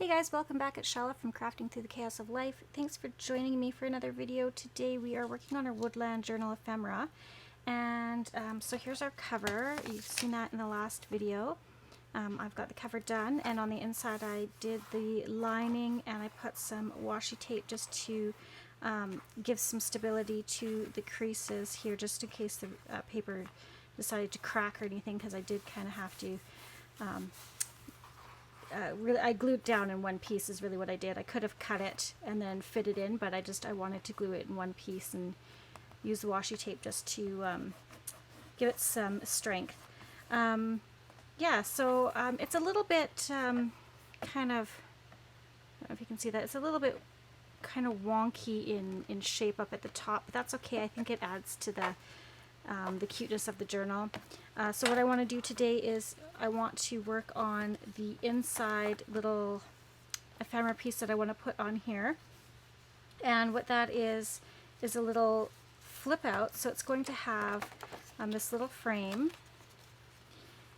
Hey guys, welcome back at Chala from Crafting Through the Chaos of Life. Thanks for joining me for another video. Today we are working on our Woodland Journal ephemera. And so here's our cover. You've seen that in the last video. I've got the cover done, and on the inside I did the lining and I put some washi tape just to give some stability to the creases here, just in case the paper decided to crack or anything, because I did kind of have to I glued down in one piece is really what I did. I could have cut it and then fit it in, but I wanted to glue it in one piece and use the washi tape just to give it some strength. Yeah, so it's a little bit kind of, I don't know if you can see that, it's a little bit kind of wonky in shape up at the top, but that's okay. I think it adds to the cuteness of the journal. So what I want to do today is I want to work on the inside little ephemera piece that I want to put on here. And what that is a little flip out. So it's going to have this little frame.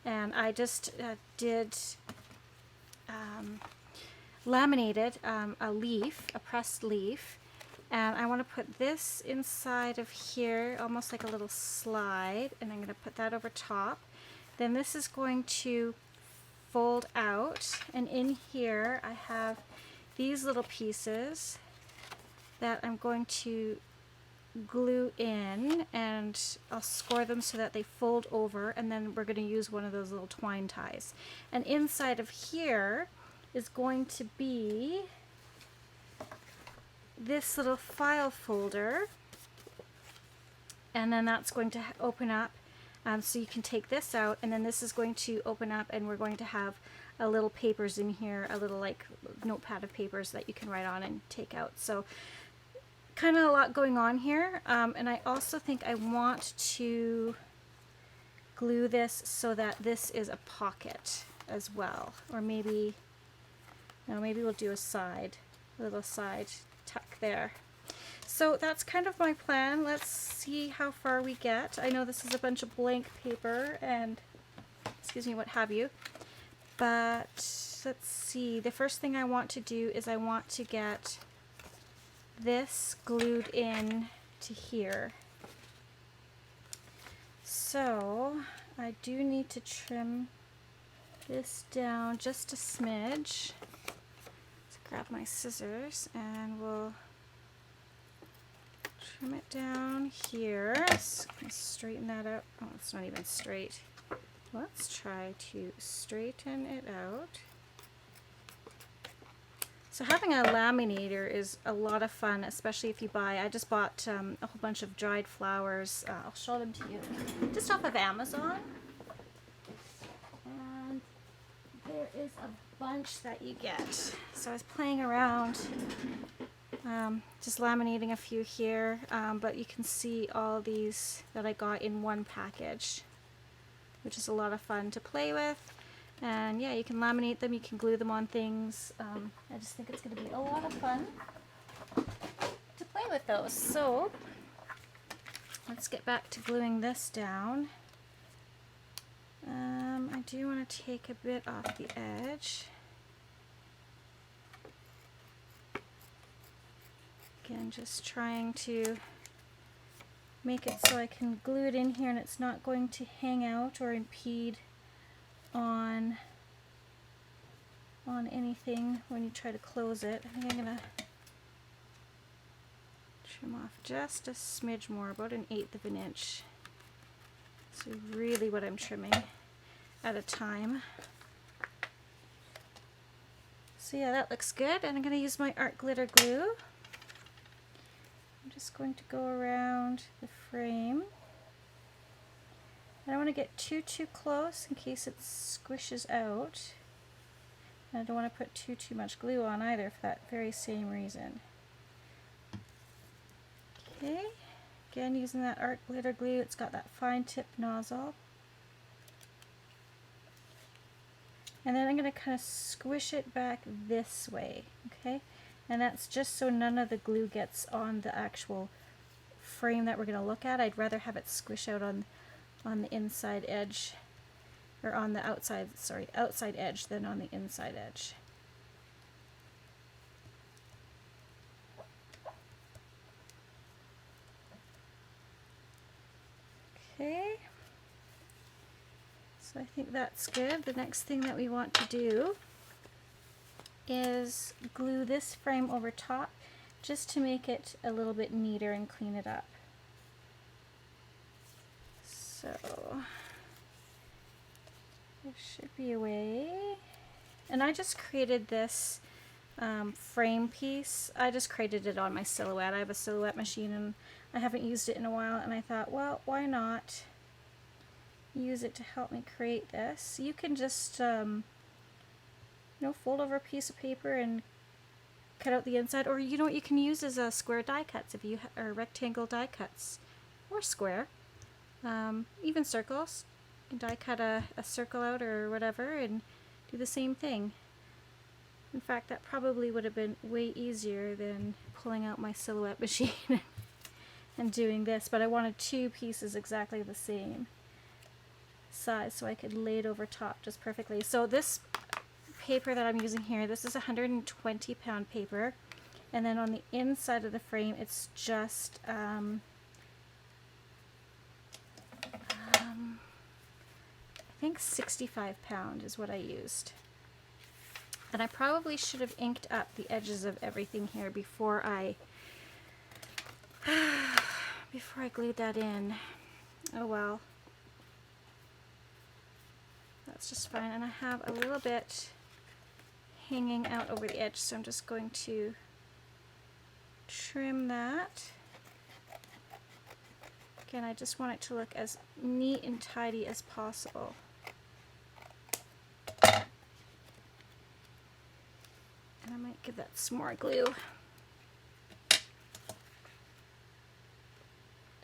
And I just laminated a leaf, a pressed leaf. And I want to put this inside of here, almost like a little slide, and I'm going to put that over top. Then this is going to fold out, and in here I have these little pieces that I'm going to glue in, and I'll score them so that they fold over, and then we're going to use one of those little twine ties. And inside of here is going to be this little file folder, and then that's going to open up, so you can take this out, and then this is going to open up, and we're going to have a little papers in here, a little like notepad of papers that you can write on and take out. So kind of a lot going on here, and I also think I want to glue this so that this is a pocket as well, or maybe, no, maybe we'll do a little side tuck there. So that's kind of my plan. Let's see how far we get. I know this is a bunch of blank paper and, excuse me, what have you, but let's see. The first thing I want to do is I want to get this glued in to here. So I do need to trim this down just a smidge. Grab my scissors and we'll trim it down here. Let's straighten that out. Oh, it's not even straight. Let's try to straighten it out. So having a laminator is a lot of fun, especially if you buy, I just bought a whole bunch of dried flowers. I'll show them to you. Just off of Amazon. And there is a bunch that you get. So I was playing around, just laminating a few here, but you can see all these that I got in one package, which is a lot of fun to play with. And yeah, you can laminate them, you can glue them on things. I just think it's going to be a lot of fun to play with those. So let's get back to gluing this down. I do want to take a bit off the edge. Again, just trying to make it so I can glue it in here and it's not going to hang out or impede on anything when you try to close it. I think I'm going to trim off just a smidge more, about 1/8 of an inch. So really what I'm trimming at a time. So yeah, that looks good, and I'm going to use my art glitter glue. I'm just going to go around the frame. I don't want to get too close in case it squishes out. And I don't want to put too much glue on either for that very same reason. Okay, again using that art glitter glue, it's got that fine tip nozzle. And then I'm going to kind of squish it back this way, okay? And that's just so none of the glue gets on the actual frame that we're going to look at. I'd rather have it squish out on the inside edge, or on the outside edge than on the inside edge. Okay, so I think that's good. The next thing that we want to do is glue this frame over top just to make it a little bit neater and clean it up. So there should be a way. And I just created this frame piece. I just created it on my Silhouette. I have a Silhouette machine and I haven't used it in a while, and I thought, well, why not use it to help me create this. You can just you know, fold over a piece of paper and cut out the inside, or you know what you can use is a square die cuts, if you or rectangle die cuts, or square, even circles. You can die cut a circle out or whatever and do the same thing. In fact, that probably would have been way easier than pulling out my Silhouette machine and doing this, but I wanted two pieces exactly the same size so I could lay it over top just perfectly. So this paper that I'm using here, this is 120 pound paper, and then on the inside of the frame it's just I think 65 pound is what I used. And I probably should have inked up the edges of everything here before I glued that in. Oh well. That's just fine. And I have a little bit hanging out over the edge, so I'm just going to trim that. Again, I just want it to look as neat and tidy as possible. And I might give that some more glue.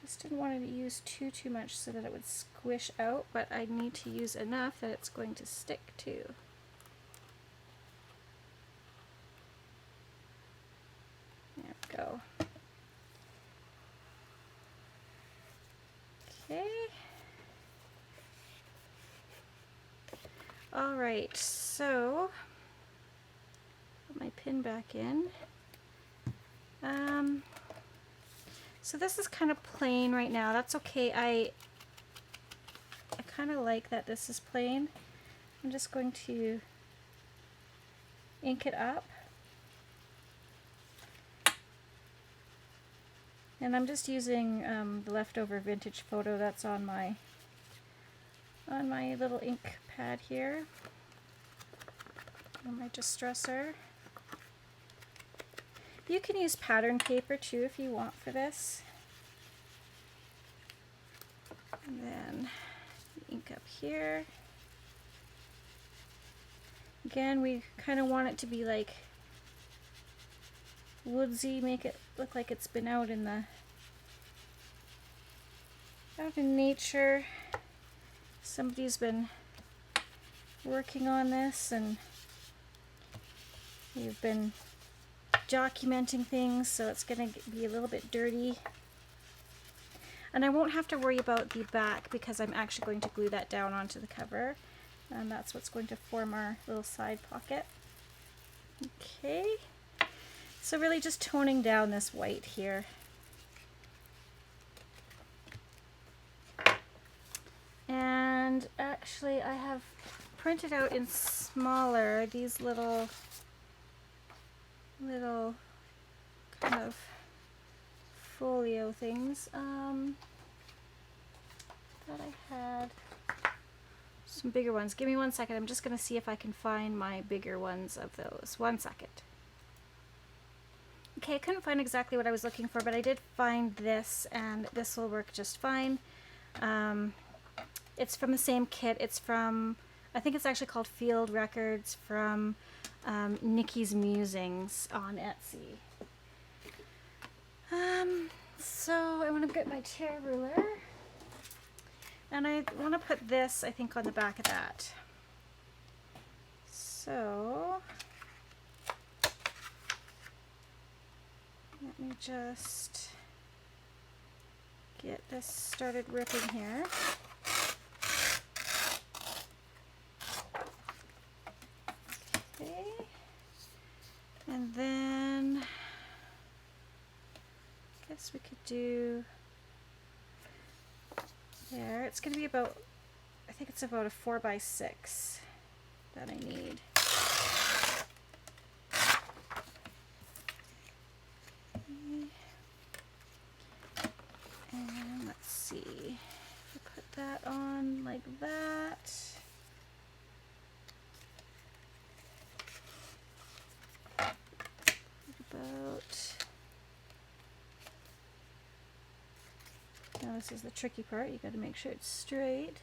Just didn't want to use too much so that it would squish out, but I need to use enough that it's going to stick to. There we go. Okay. Alright, so put my pin back in. So this is kind of plain right now. That's okay. I kind of like that this is plain. I'm just going to ink it up. And I'm just using the leftover vintage photo that's on my little ink pad here, on my distresser. You can use pattern paper too if you want for this. And then ink up here. Again, we kind of want it to be like woodsy, make it look like it's been out in nature. Somebody's been working on this and we've been documenting things, so it's going to be a little bit dirty. And I won't have to worry about the back because I'm actually going to glue that down onto the cover, and that's what's going to form our little side pocket. Okay, so really just toning down this white here. And actually I have printed out in smaller these little kind of folio things. Thought I had some bigger ones. Give me 1 second. I'm just going to see if I can find my bigger ones of those. 1 second. Okay, I couldn't find exactly what I was looking for, but I did find this, and this will work just fine. It's from the same kit. It's from, I think it's actually called Field Records, from Nikki's Musings on Etsy. So I want to get my tear ruler, and I want to put this, I think, on the back of that. So let me just get this started ripping here. Okay, and then I guess we could do There, it's going to be about, I think it's about a 4x6 that I need. And let's see, put that on like that. About, now this is the tricky part, you got to make sure it's straight.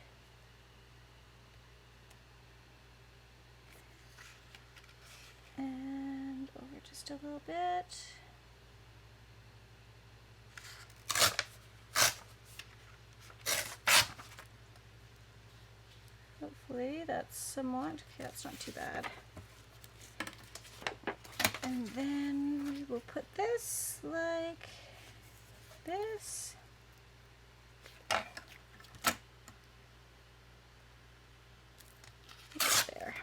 And over just a little bit. Hopefully that's somewhat, okay, that's not too bad. And then we will put this like this. There.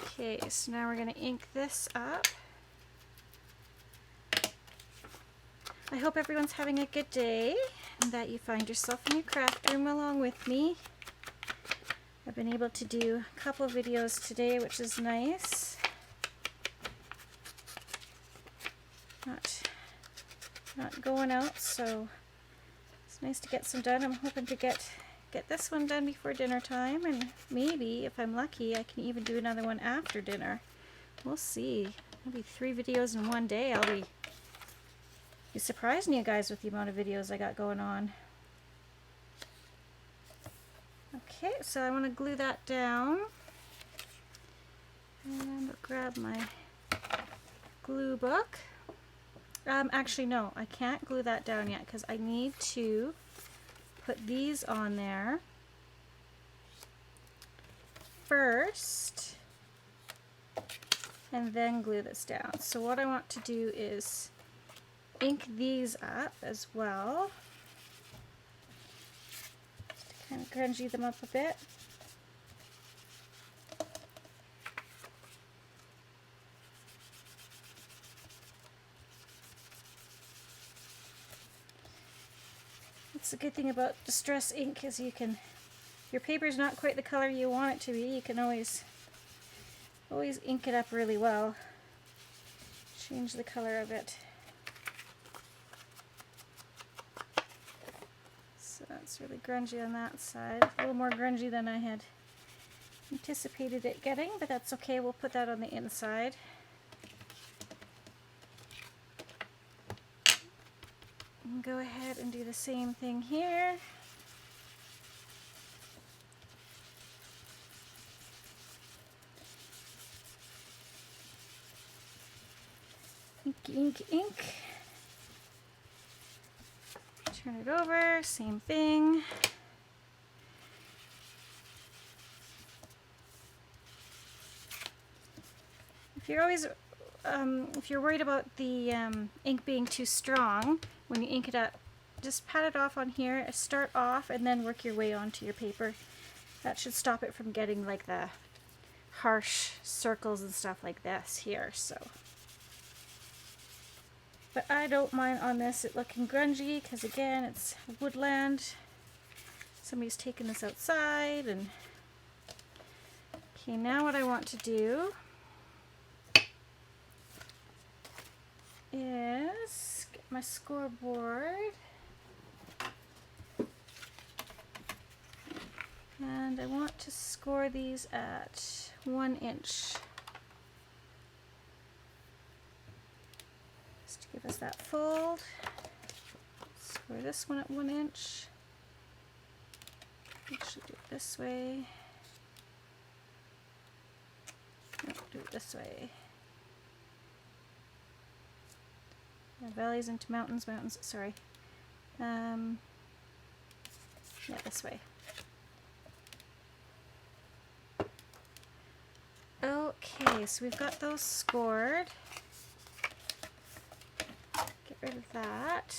Okay, so now we're going to ink this up. I hope everyone's having a good day and that you find yourself in your craft room along with me. I've been able to do a couple of videos today, which is nice. Not going out, so it's nice to get some done. I'm hoping to get this one done before dinner time, and maybe if I'm lucky I can even do another one after dinner. We'll see. Maybe 3 videos in one day. I'll be surprising you guys with the amount of videos I got going on. Okay, so I want to glue that down, and I'll grab my glue book. Actually no, I can't glue that down yet because I need to put these on there first and then glue this down. So what I want to do is ink these up as well. Kind of grungy them up a bit. It's a good thing about distress ink is you can, your paper's not quite the color you want it to be, you can always ink it up really well. Change the color of it. It's really grungy on that side. A little more grungy than I had anticipated it getting, but that's okay. We'll put that on the inside. And go ahead and do the same thing here. Ink, ink, ink. Turn it over, same thing. If you're worried about the ink being too strong when you ink it up, just pat it off on here, start off and then work your way onto your paper. That should stop it from getting like the harsh circles and stuff like this here. So. But I don't mind on this it looking grungy because again it's woodland. Somebody's taken this outside and okay, now what I want to do is get my scoreboard and I want to score these at 1 inch. Give us that fold. Score this one at 1 inch. Actually do it this way. No, do it this way. Valleys into mountains, mountains, sorry. Yeah, this way. Okay, so we've got those scored. Get rid of that.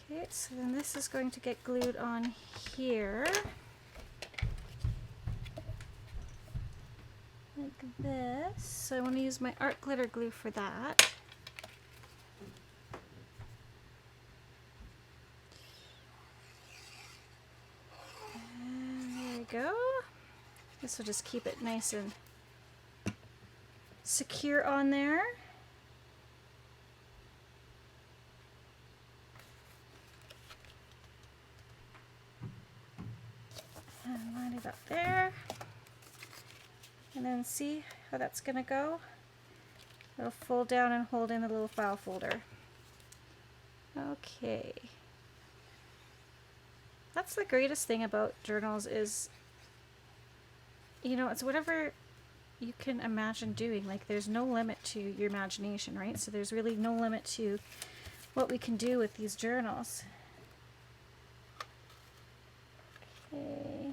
Okay, so then this is going to get glued on here. this. So I want to use my art glitter glue for that. And there we go. This will just keep it nice and secure on there. And line it up there. And then see how that's going to go? It'll fold down and hold in the little file folder. Okay. That's the greatest thing about journals is, you know, it's whatever you can imagine doing. Like, there's no limit to your imagination, right? So there's really no limit to what we can do with these journals. Okay.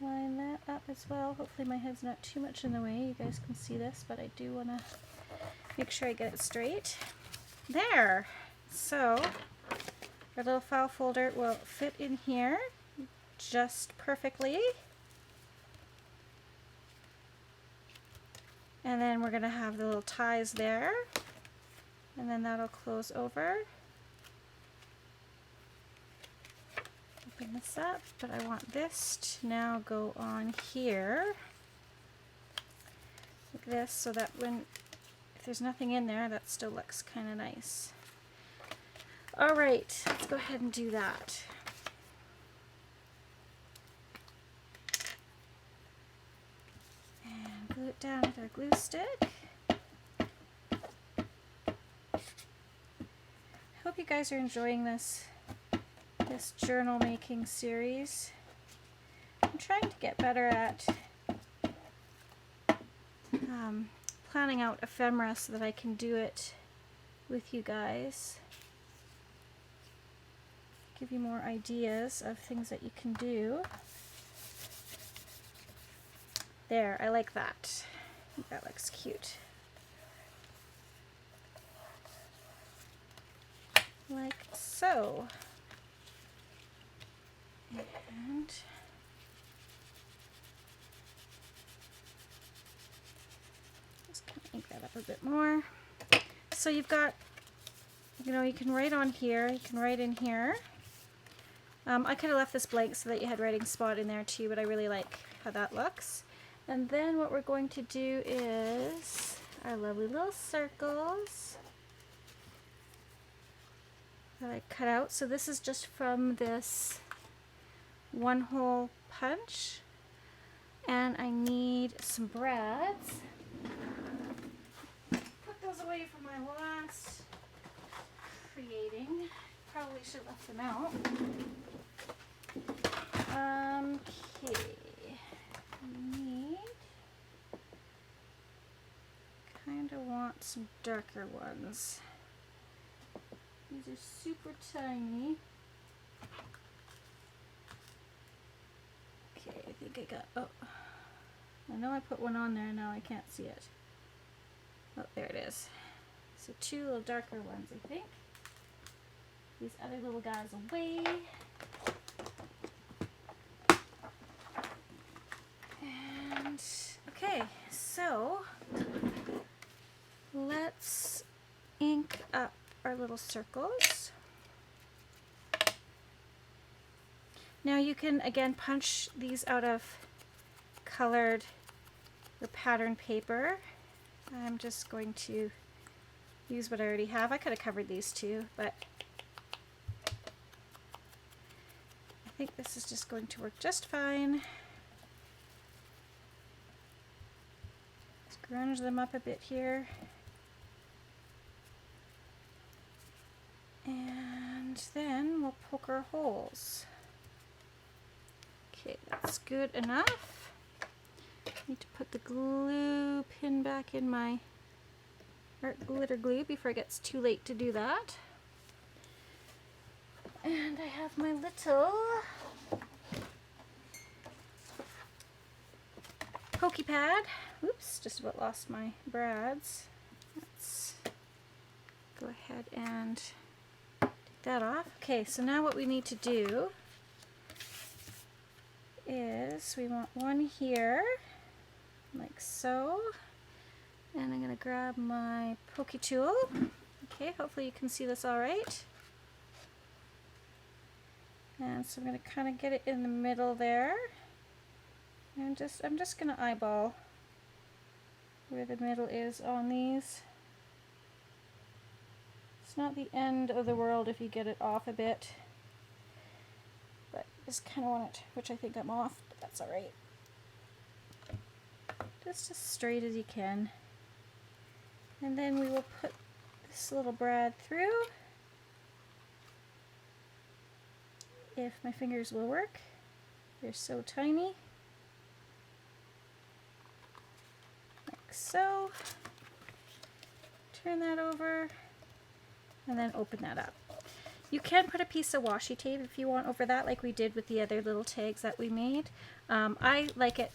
Line that up as well. Hopefully my head's not too much in the way. You guys can see this, but I do want to make sure I get it straight. There! So, our little file folder will fit in here just perfectly. And then we're going to have the little ties there. And then that'll close over. Open this up, but I want this to now go on here. Like this, so that when, if there's nothing in there, that still looks kind of nice. Alright, let's go ahead and do that. And glue it down with our glue stick. I hope you guys are enjoying this journal making series. I'm trying to get better at planning out ephemera so that I can do it with you guys. Give you more ideas of things that you can do. There, I like that. I think that looks cute. Like so. And just kind of ink that up a bit more. So you've got, you know, you can write on here, you can write in here. I could have left this blank so that you had writing spot in there too, but I really like how that looks. And then what we're going to do is our lovely little circles that I cut out. So this is just from this one hole punch, and I need some brads. Put those away from my last creating. Probably should have left them out. Okay, kind of want some darker ones. These are super tiny. Okay, I think I got, oh, I know I put one on there, now I can't see it. Oh, there it is. So two little darker ones, I think. These other little guys away. And, okay, so let's ink up our little circles. Now you can, again, punch these out of colored or pattern paper. I'm just going to use what I already have. I could have covered these too, but I think this is just going to work just fine. Grunge them up a bit here. And then we'll poke our holes. Okay, that's good enough. Need to put the glue pin back in my art glitter glue before it gets too late to do that. And I have my little pokey pad. Oops, just about lost my brads. Let's go ahead and take that off. Okay, so now what we need to do is we want one here, like so. And I'm going to grab my pokey tool. Okay, hopefully you can see this all right. And so I'm going to kind of get it in the middle there. And I'm just going to eyeball where the middle is on these. It's not the end of the world if you get it off a bit. But just kind of want it, which I think I'm off, but that's all right. Just as straight as you can. And then we will put this little brad through, if my fingers will work. They're so tiny. Like so. Turn that over, and then open that up. You can put a piece of washi tape if you want over that, like we did with the other little tags that we made. I like it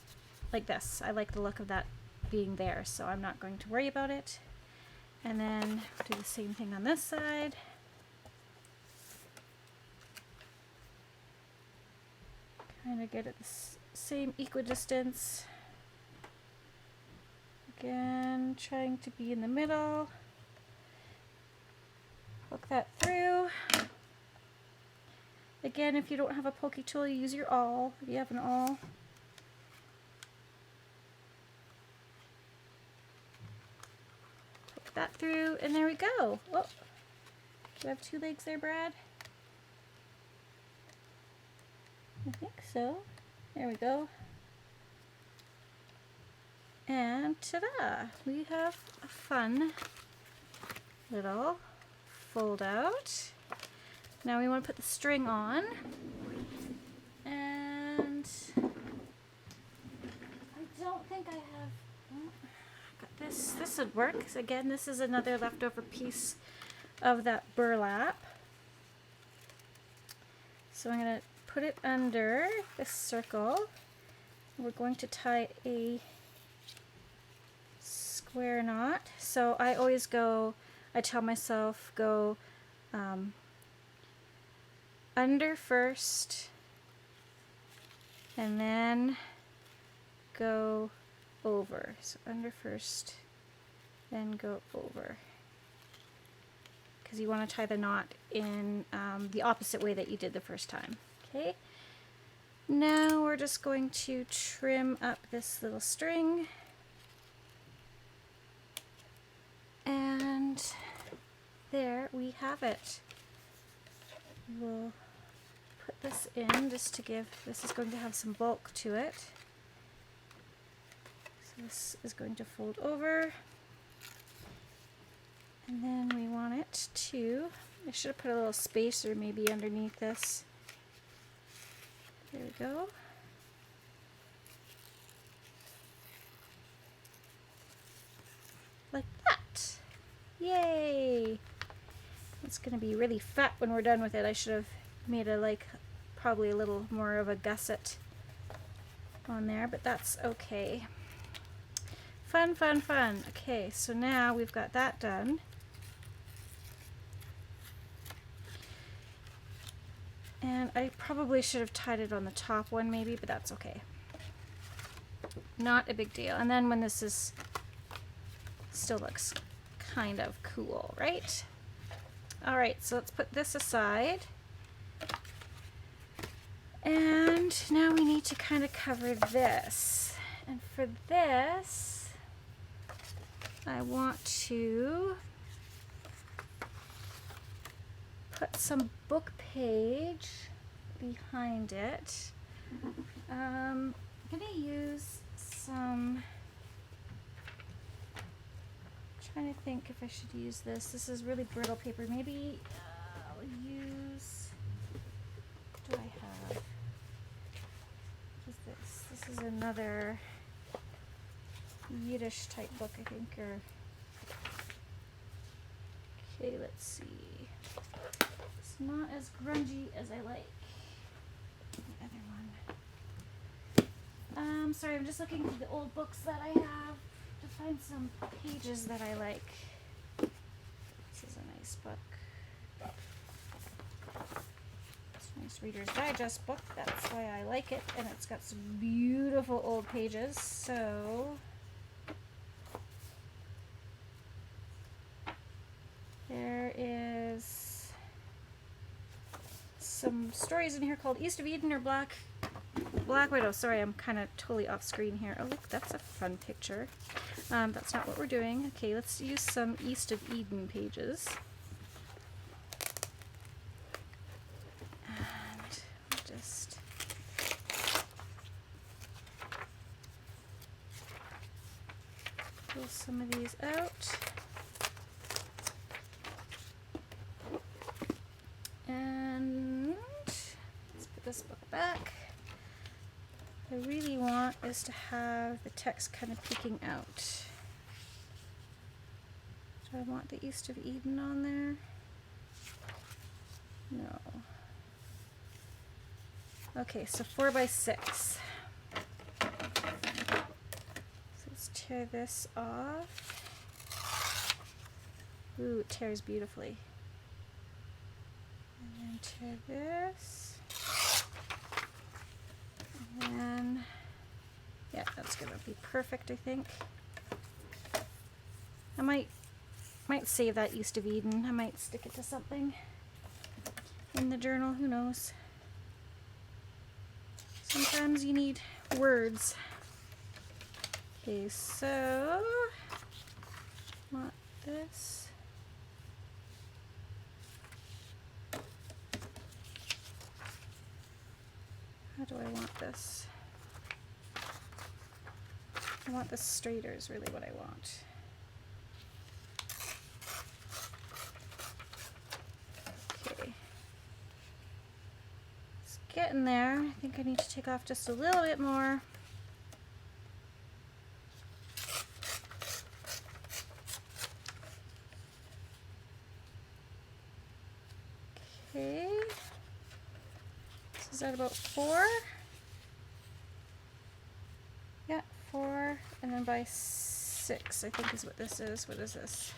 like this. I like the look of that being there, so I'm not going to worry about it. And then do the same thing on this side. Kind of get it the same equidistance. Again, trying to be in the middle. Hook that through. Again, if you don't have a pokey tool, you use your awl. If you have an awl. Hook that through, and there we go. Oh, do I have two legs there, Brad? I think so. There we go. And ta-da! We have a fun little fold out. Now we want to put the string on. And I don't think I have, got this. This would work. Again, this is another leftover piece of that burlap. So I'm going to put it under this circle. We're going to tie a square knot. So I always go, I tell myself, go under first, and then go over. So under first, then go over. Because you want to tie the knot in the opposite way that you did the first time. Okay. Now we're just going to trim up this little string. And there we have it. We'll put this in just to give, this is going to have some bulk to it. So this is going to fold over. And then we want it to, I should have put a little spacer maybe underneath this. There we go. Like that. Yay! It's going to be really fat when we're done with it. I should have made a probably a little more of a gusset on there, but that's okay. Fun, fun, fun. Okay, so now we've got that done. And I probably should have tied it on the top one maybe, but that's okay. Not a big deal. And then when this is, still looks kind of cool, right? All right, so let's put this aside. And now we need to kind of cover this. And for this, I want to put some book page behind it. I'm going to use some, trying to think if I should use this. This is really brittle paper. Maybe I'll use, what do I have? What is this? This is another Yiddish type book, I think, or, okay, let's see. It's not as grungy as I like the other one. Sorry, I'm just looking through the old books that I have to find some pages that I like. This is a nice book. It's a nice Reader's Digest book. That's why I like it. And it's got some beautiful old pages. So some stories in here called East of Eden or Black Widow. Sorry, I'm kind of totally off screen here. Oh, look, that's a fun picture. That's not what we're doing. Okay, let's use some East of Eden pages. And just pull some of these out. And let's put this book back. What I really want is to have the text kind of peeking out. Do I want the East of Eden on there? No. Okay, so 4 by 6. So let's tear this off. Ooh, it tears beautifully. And then tear this. And then, yeah, that's gonna be perfect, I think. I might save that East of Eden. I might stick it to something in the journal, who knows. Sometimes you need words. Okay, so, want this. How do I want this? I want this straighter is really what I want. Okay. It's getting there. I think I need to take off just a little bit more. Okay. Is that about 4? Yeah, 4, and then by 6, I think is what this is. What is this?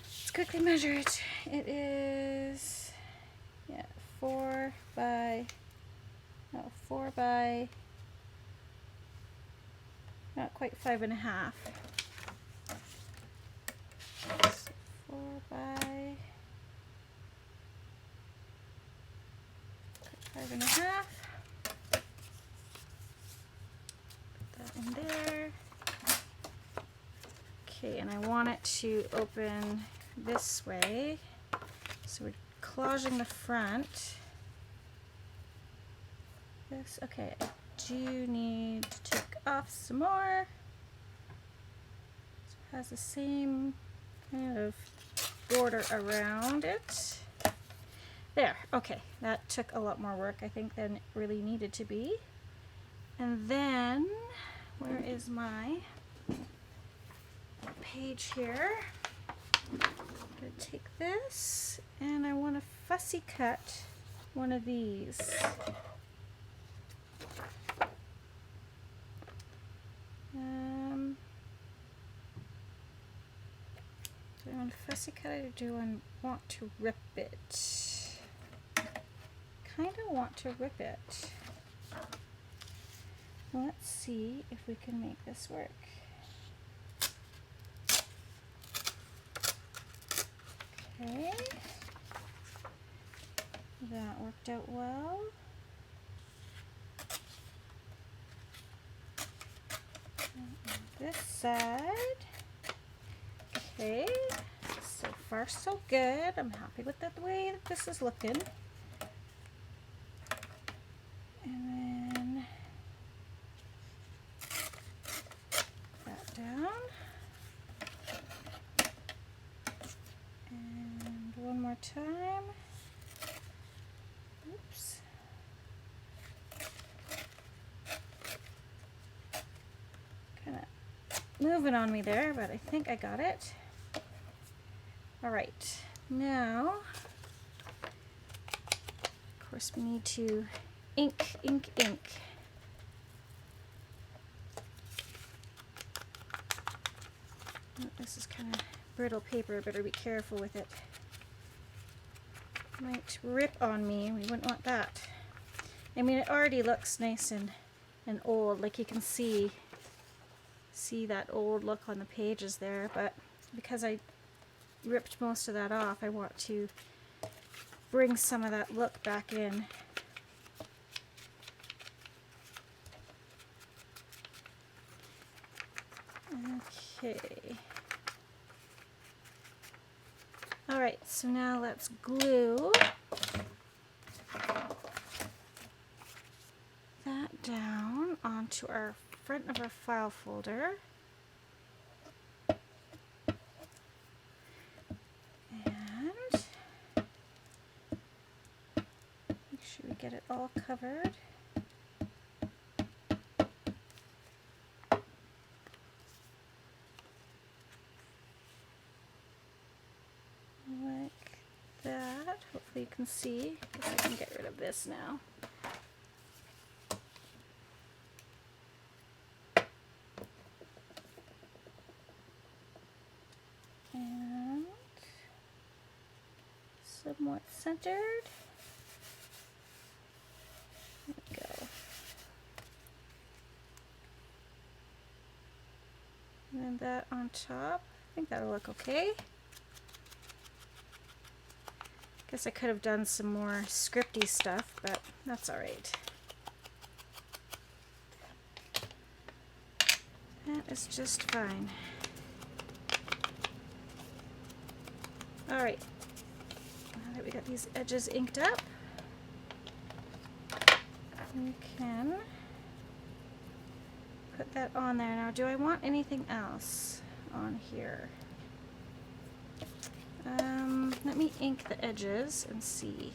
Let's quickly measure it. It is, yeah, 4 by, not quite 5.5. So 4 by 5.5. Put that in there. Okay, and I want it to open this way. So we're collaging the front. This, okay, I do need to take off some more. So it has the same kind of border around it. There, okay, that took a lot more work, I think, than it really needed to be. And then, where is my page here? I'm going to take this, and I want to fussy cut one of these. Do I want to fussy cut it, or do I want to rip it? Kind of want to rip it. Let's see if we can make this work. Okay, that worked out well. And on this side, okay, so far so good. I'm happy with the way that this is looking. And then that down. And one more time. Oops. Kind of moving on me there, but I think I got it. All right, now, of course, we need to ink. Oh, this is kind of brittle paper, better be careful with it. Might rip on me, we wouldn't want that. I mean, it already looks nice and old, like you can see that old look on the pages there, but because I ripped most of that off, I want to bring some of that look back in. Okay. All right, so now let's glue that down onto our front of our file folder. And make sure we get it all covered. Like that. Hopefully you can see. I guess I can get rid of this now. And somewhat centered. There we go. And then that on top. I think that'll look okay. Guess I could have done some more scripty stuff, but that's all right. That is just fine. All right, now that we got these edges inked up, we can put that on there. Now, do I want anything else on here? Let me ink the edges and see,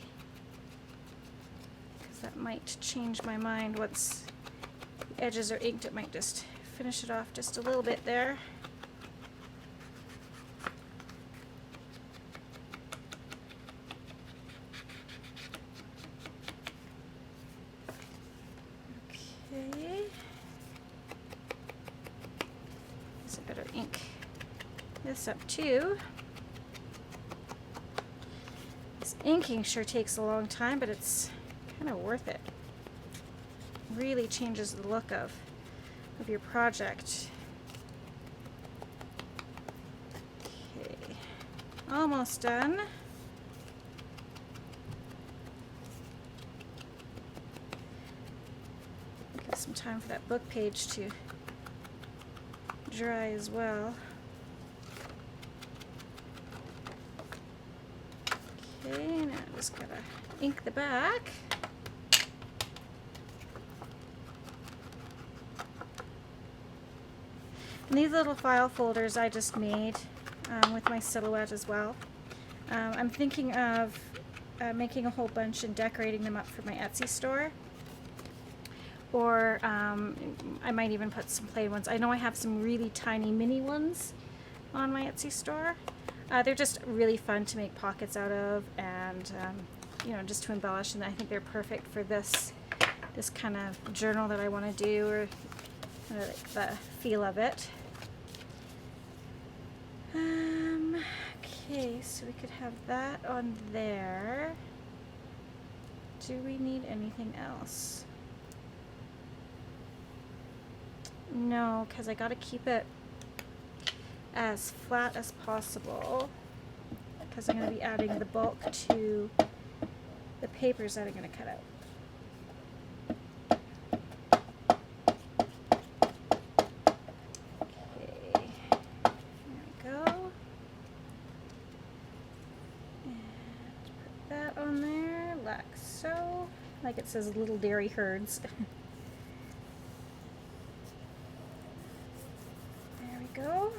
because that might change my mind. Once the edges are inked, it might just finish it off just a little bit there. Okay. Guess I better ink this up too. Inking sure takes a long time, but it's kind of worth it. Really changes the look of your project. Okay, almost done. Give some time for that book page to dry as well. Okay, now I just gotta ink the back. And these little file folders I just made with my silhouette as well. I'm thinking of making a whole bunch and decorating them up for my Etsy store. Or I might even put some plain ones. I know I have some really tiny mini ones on my Etsy store. They're just really fun to make pockets out of, and you know, just to embellish. And I think they're perfect for this kind of journal that I want to do, or like the feel of it. Okay, so we could have that on there. Do we need anything else? No, because I got to keep it as flat as possible, because I'm going to be adding the bulk to the papers that I'm going to cut out. Okay, there we go. And put that on there like so, like it says little dairy herds. There we go.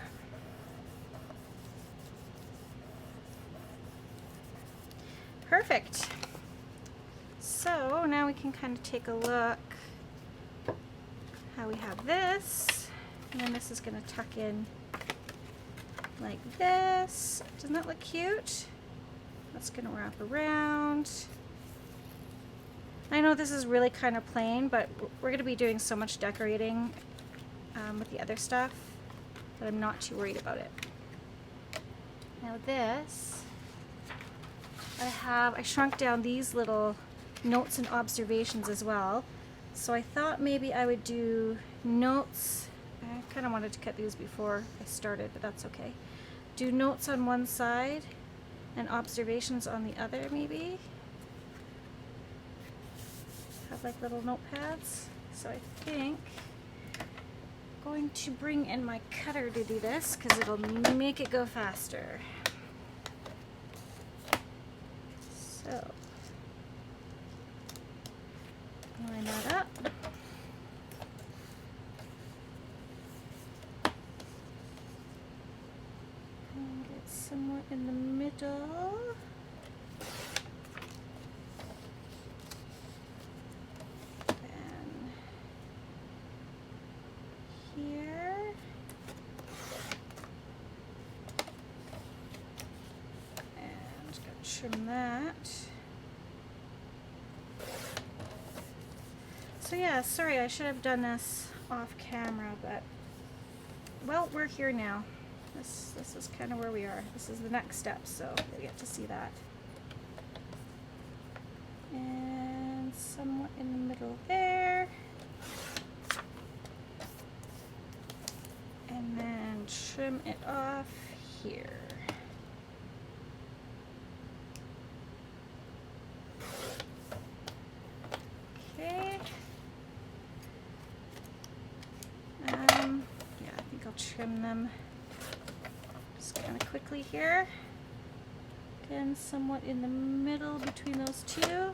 Perfect. So now we can kind of take a look how we have this, and then this is going to tuck in like this. Doesn't that look cute? That's going to wrap around. I know this is really kind of plain, but we're going to be doing so much decorating with the other stuff that I'm not too worried about it. Now this, I shrunk down these little notes and observations as well. So I thought maybe I would do notes. I kind of wanted to cut these before I started, but that's okay. Do notes on one side and observations on the other, maybe. Have like little notepads. So I think I'm going to bring in my cutter to do this because it'll make it go faster. So line that up. And get somewhere in the middle. And here. And just gotta trim that. So yeah, sorry, I should have done this off camera, but well, we're here now. This is kind of where we are. This is the next step, so you'll get to see that. And somewhat in the middle there. And then trim it off here. Okay. Yeah, I think I'll trim them just kind of quickly here. Again, somewhat in the middle between those two.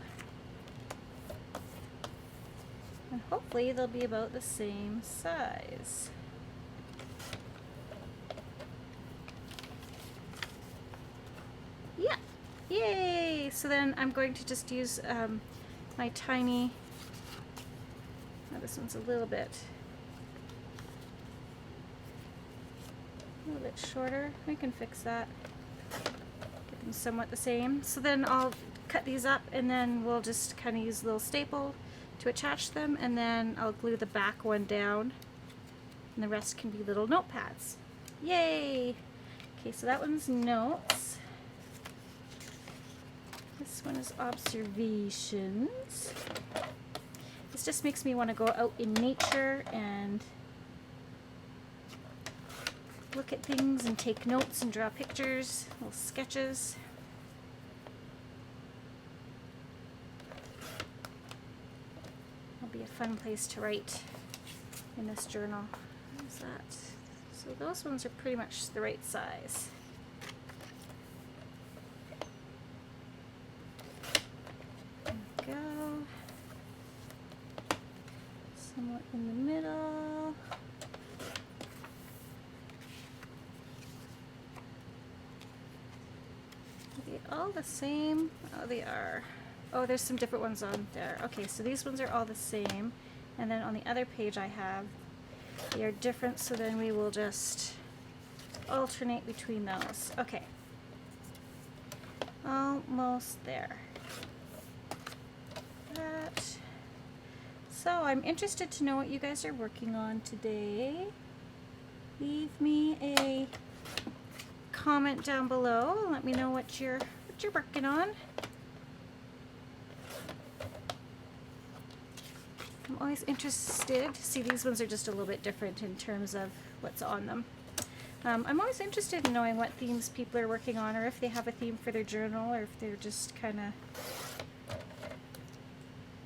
And hopefully they'll be about the same size. Yeah, yay! So then I'm going to just use my tiny, oh, this one's a little bit shorter. We can fix that. Get them somewhat the same. So then I'll cut these up and then we'll just kind of use a little staple to attach them, and then I'll glue the back one down and the rest can be little notepads. Yay! Okay, so that one's notes. This one is observations. This just makes me want to go out in nature and look at things and take notes and draw pictures, little sketches. It'll be a fun place to write in this journal. How's that? So those ones are pretty much the right size. There we go. Somewhat in the middle. Are they all the same? Oh, they are. Oh, there's some different ones on there. Okay, so these ones are all the same. And then on the other page I have, they are different, so then we will just alternate between those. Okay. Almost there. That. So I'm interested to know what you guys are working on today. Leave me a comment down below and let me know what you're working on. I'm always interested. See, these ones are just a little bit different in terms of what's on them. I'm always interested in knowing what themes people are working on, or if they have a theme for their journal, or if they're just kind of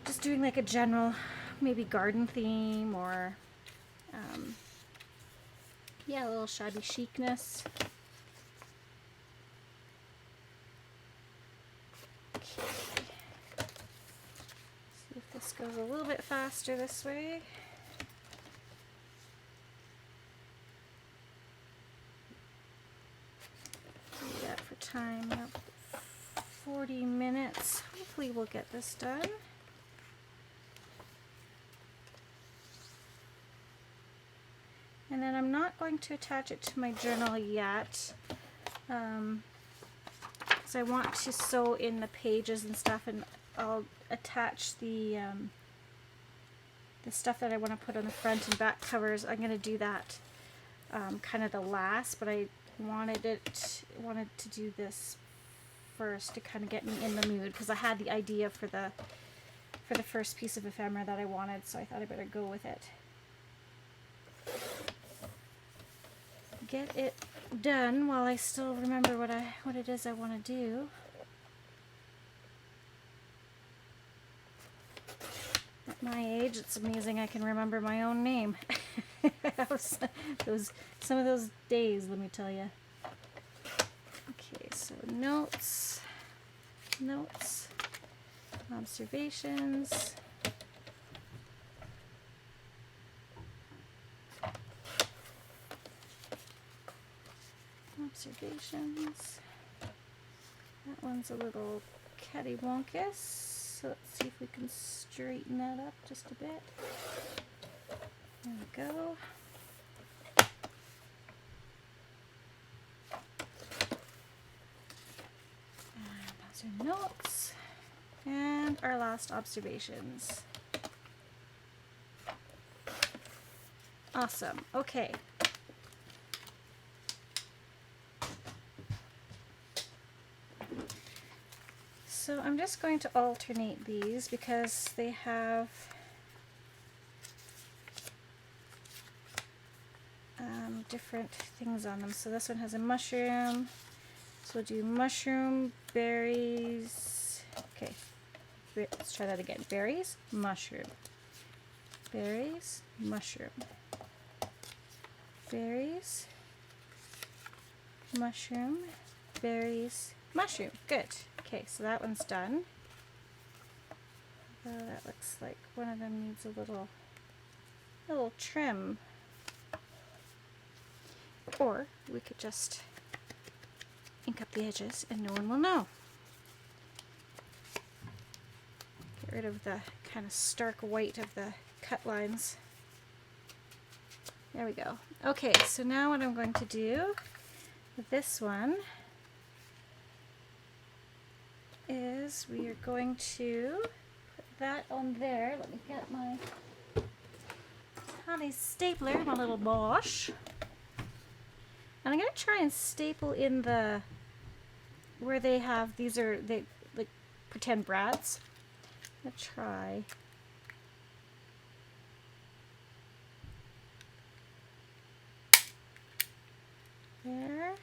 just doing like a general, maybe garden theme, or yeah, a little shabby chicness. Okay. See if this goes a little bit faster this way. Do that for time, about 40 minutes. Hopefully we'll get this done. And then I'm not going to attach it to my journal yet, because I want to sew in the pages and stuff, and I'll attach the stuff that I want to put on the front and back covers. I'm going to do that kind of the last, but I wanted to do this first to kind of get me in the mood, because I had the idea for the first piece of ephemera that I wanted, so I thought I better go with it. get it done while I still remember what it is I want to do. At my age, it's amazing I can remember my own name. Some of those days, let me tell you. Okay, so notes, observations. That one's a little cattywampus, so let's see if we can straighten that up just a bit. There we go. And those are notes. And our last observations. Awesome. Okay. So I'm just going to alternate these because they have different things on them. So this one has a mushroom. So we'll do mushroom, berries. Okay, let's try that again. Berries, mushroom. Berries, mushroom. Berries, mushroom, berries, mushroom. Good. Okay, so that one's done. That looks like one of them needs a little trim. Or we could just ink up the edges and no one will know. Get rid of the kind of stark white of the cut lines. There we go. Okay, so now what I'm going to do with this one is we are going to put that on there. Let me get my honey stapler, my little Bosch. And I'm going to try and staple in the, where they have, these are, they like pretend brads. I'm going to try. There.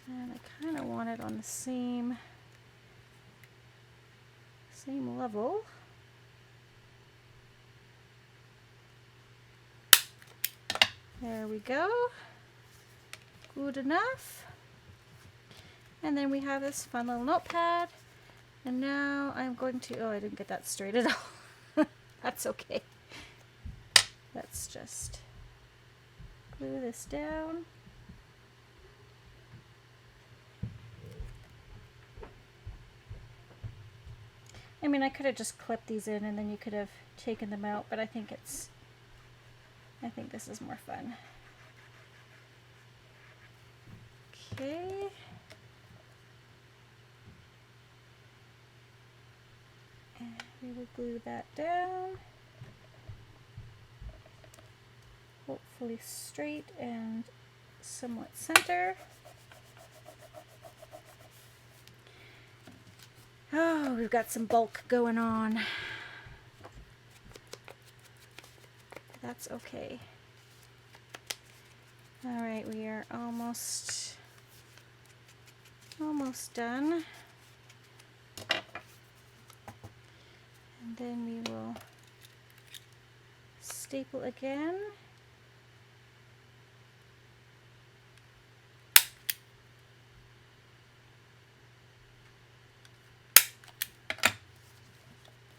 And I kind of want it on the same level. There we go. Good enough. And then we have this fun little notepad. And now I'm going to, oh, I didn't get that straight at all. That's okay. Let's just glue this down. I mean, I could have just clipped these in and then you could have taken them out, but I think this is more fun. Okay. And we will glue that down. Hopefully straight and somewhat center. Oh, we've got some bulk going on. That's okay. All right, we are almost done. And then we will staple again.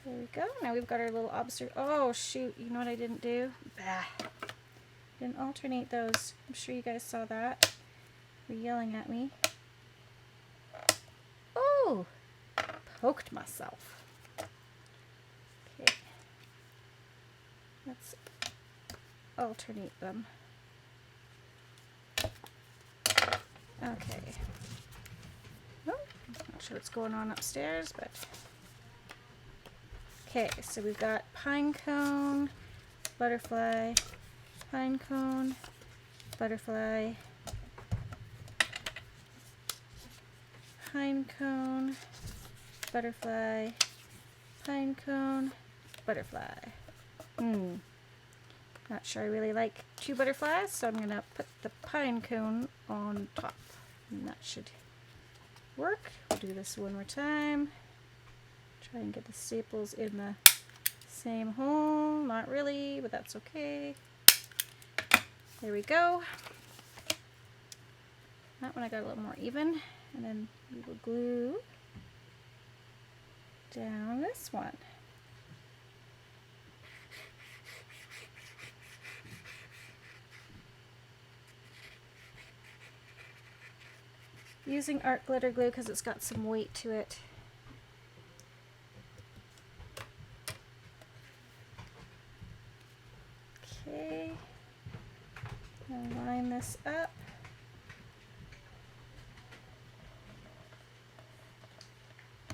There we go. Now we've got our little oh shoot, you know what I didn't do? Bah. Didn't alternate those. I'm sure you guys saw that. You're yelling at me. Oh! Poked myself. Okay. Let's alternate them. Okay. Oh, not sure what's going on upstairs, but okay, so we've got pine cone, butterfly, pine cone, butterfly, pine cone, butterfly, pine cone, butterfly. Not sure I really like 2 butterflies, so I'm going to put the pine cone on top. And that should work. We'll do this one more time. Try and get the staples in the same hole. Not really, but that's okay. There we go. That one I got a little more even. And then we will glue down this one. Using art glitter glue because it's got some weight to it. Okay, I'll line this up.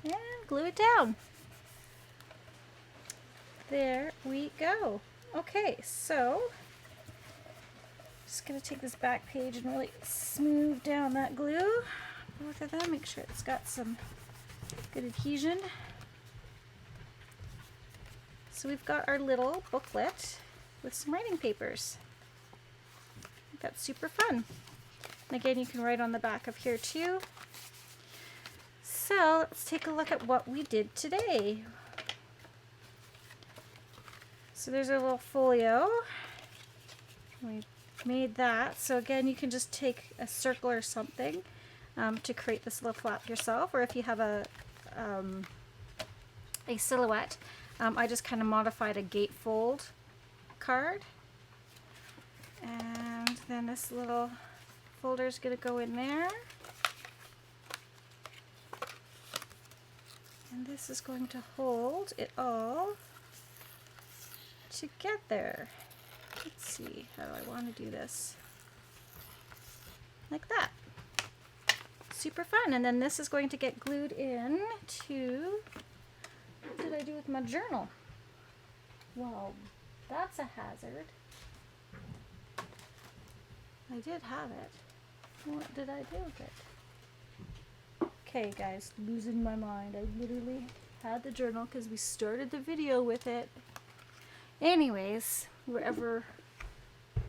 And glue it down. There we go. Okay, so just gonna take this back page and really smooth down that glue. Both of them, make sure it's got some good adhesion. So we've got our little booklet with some writing papers. I think that's super fun. And again, you can write on the back of here too. So let's take a look at what we did today. So there's our little folio. We made that. So again, you can just take a circle or something to create this little flap yourself, or if you have a silhouette. I just kind of modified a gatefold card. And then this little folder is going to go in there. And this is going to hold it all together. Let's see how I want to do this. Like that. Super fun. And then this is going to get glued in to, what did I do with my journal? Well, that's a hazard. I did have it. What did I do with it? Okay guys, losing my mind. I literally had the journal because we started the video with it. Anyways, wherever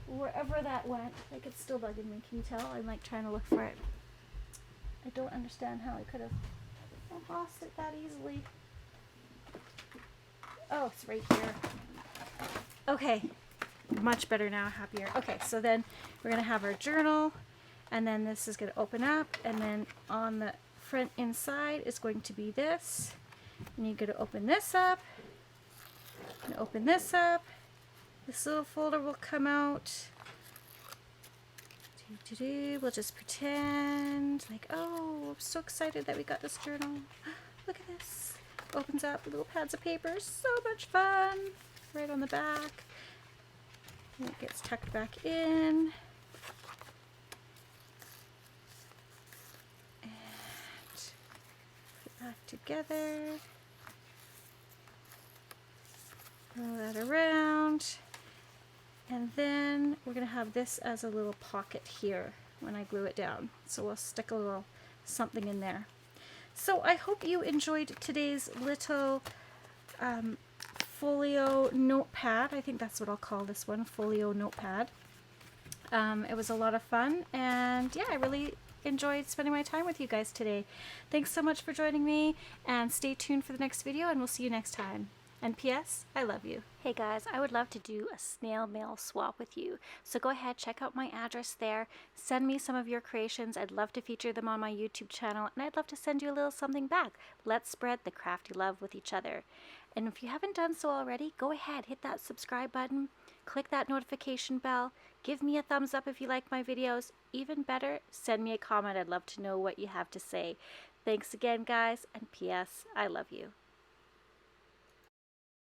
that went, like, it's still bugging me. Can you tell? I'm like trying to look for it. I don't understand how I could have lost it that easily. Oh, it's right here. Okay, much better now, happier. Okay, so then we're gonna have our journal, and then this is gonna open up, and then on the front inside is going to be this. And you're gonna open this up, and open this up. This little folder will come out. We'll just pretend like, oh, I'm so excited that we got this journal. Look at this. Opens up little pads of paper. So much fun. Right on the back. And it gets tucked back in. And put it back together. Roll that around. And then we're going to have this as a little pocket here when I glue it down. So we'll stick a little something in there. So I hope you enjoyed today's little folio notepad. I think that's what I'll call this one, folio notepad. It was a lot of fun, and yeah, I really enjoyed spending my time with you guys today. Thanks so much for joining me, and stay tuned for the next video, and we'll see you next time. And P.S. I love you. Hey guys, I would love to do a snail mail swap with you. So go ahead, check out my address there. Send me some of your creations. I'd love to feature them on my YouTube channel, and I'd love to send you a little something back. Let's spread the crafty love with each other. And if you haven't done so already, go ahead, hit that subscribe button, click that notification bell, give me a thumbs up if you like my videos. Even better, send me a comment. I'd love to know what you have to say. Thanks again, guys, and P.S. I love you.